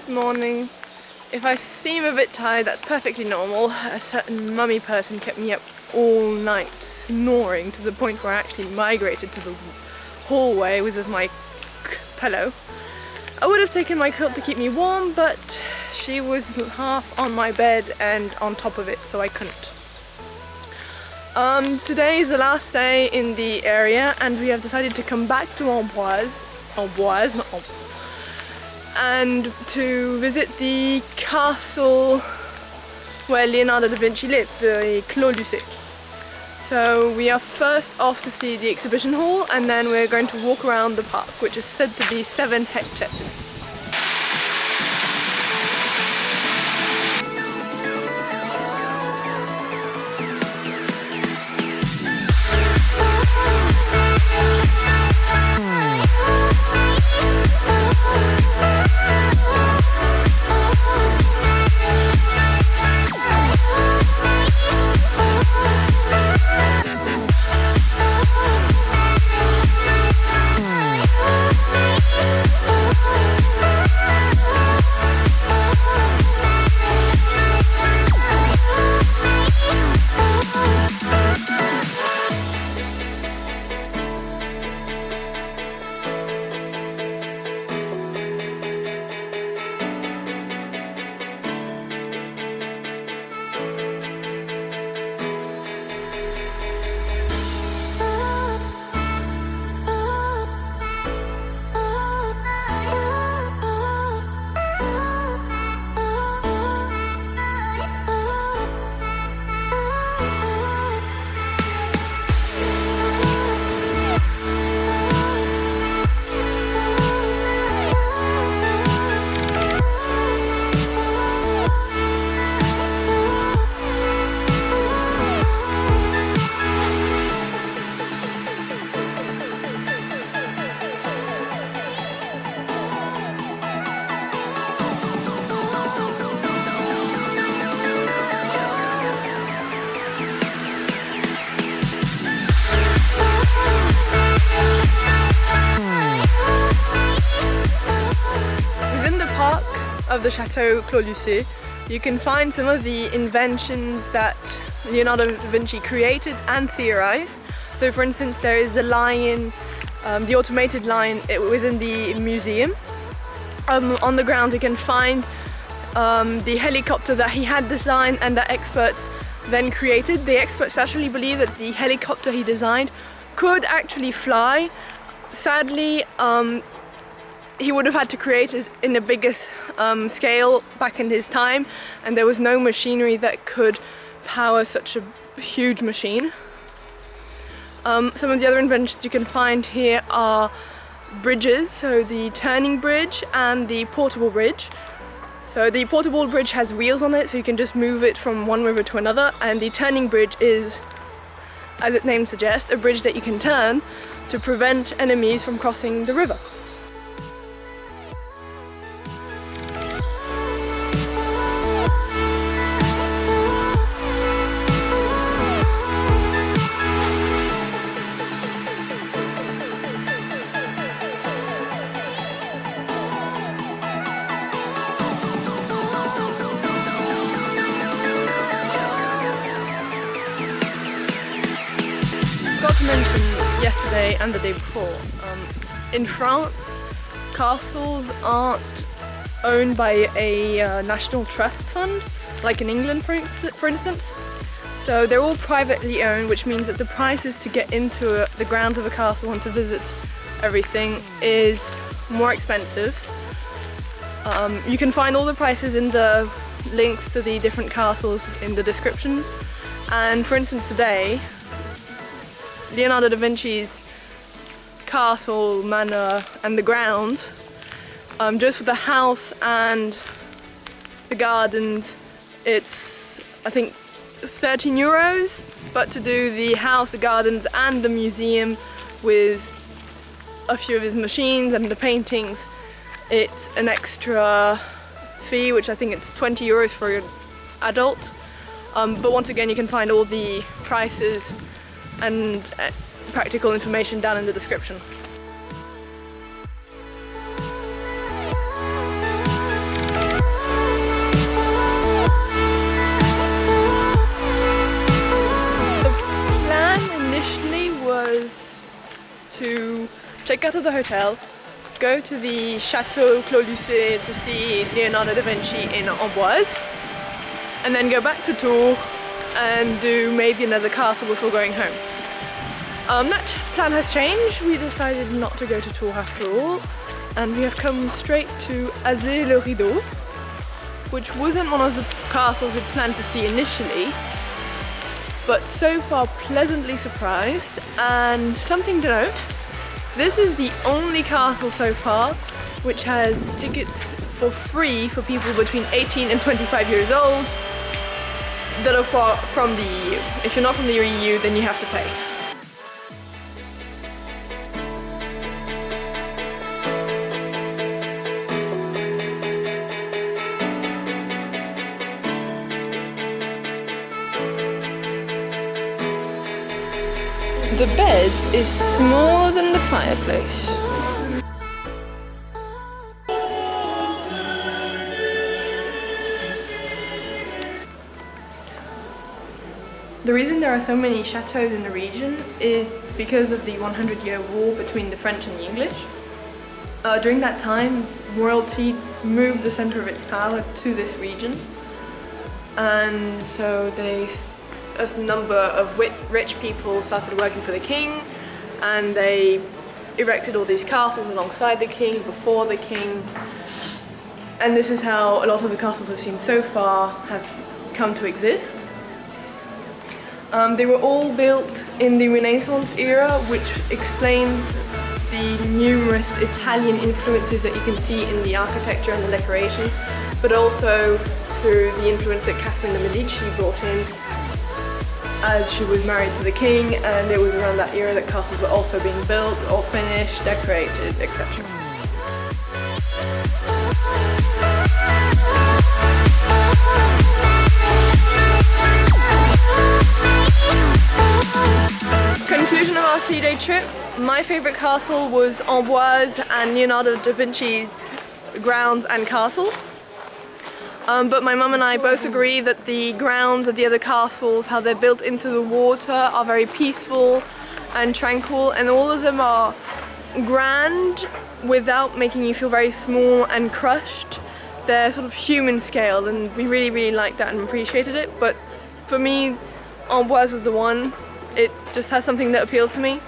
Morning. If I seem a bit tired, that's perfectly normal. A certain mummy person kept me up all night snoring to the point where I actually migrated to the hallway with my pillow. I would have taken my quilt to keep me warm, but she was half on my bed and on top of it, so I couldn't. Today is the last day in the area and we have decided to come back to Amboise, and to visit the castle where Leonardo da Vinci lived, the Clos Lucé. So we are first off to see the exhibition hall and then we're going to walk around the park, which is said to be 7 hectares. Of the Chateau Clos Lucé, you can find some of the inventions that Leonardo da Vinci created and theorized. So for instance, there is the lion, the automated lion within the museum. On the ground you can find the helicopter that he had designed and that experts then created. The experts actually believe that the helicopter he designed could actually fly. Sadly, he would have had to create it in a bigger scale back in his time, and there was no machinery that could power such a huge machine. Some of the other inventions you can find here are bridges, so the turning bridge and the portable bridge. So the portable bridge has wheels on it, so you can just move it from one river to another, and the turning bridge is, as its name suggests, a bridge that you can turn to prevent enemies from crossing the river. I forgot to mention yesterday and the day before, in France, castles aren't owned by a national trust fund, like in England for instance. So they're all privately owned, which means that the prices to get into the grounds of a castle and to visit everything is more expensive. You can find all the prices in the links to the different castles in the description. And for instance today, Leonardo da Vinci's castle, manor and the grounds, just for the house and the gardens, it's I think 13 euros, but to do the house, the gardens and the museum with a few of his machines and the paintings, it's an extra fee, which I think it's 20 euros for an adult. But once again, you can find all the prices and practical information down in the description. check out of the hotel, go to the Chateau Claude Lucé to see Leonardo da Vinci in Amboise, and then go back to Tours and do maybe another castle before going home. That plan has changed. We decided not to go to Tours after all, and we have come straight to Azay-le-Rideau, which wasn't one of the castles we planned to see initially, but so far pleasantly surprised. And something to note, this is the only castle so far which has tickets for free for people between 18 and 25 years old that are from the EU. If you're not from the EU, then you have to pay. The bed is smaller than the fireplace. The reason there are so many chateaux in the region is because of the 100-year war between the French and the English. During that time, royalty moved the center of its power to this region, and so a number of rich people started working for the king, and they erected all these castles alongside the king, before the king, and this is how a lot of the castles we've seen so far have come to exist. They were all built in the Renaissance era, which explains the numerous Italian influences that you can see in the architecture and the decorations, but also through the influence that Catherine de Medici brought in as she was married to the king, and it was around that era that castles were also being built or finished, decorated, etc. Conclusion of our 3-day trip. My favourite castle was Amboise and Leonardo da Vinci's grounds and castle. But my mum and I both agree that the grounds of the other castles, how they're built into the water, are very peaceful and tranquil, and all of them are grand without making you feel very small and crushed. They're sort of human scale, and we really, really liked that and appreciated it. But for me, Amboise was the one. It just has something that appeals to me.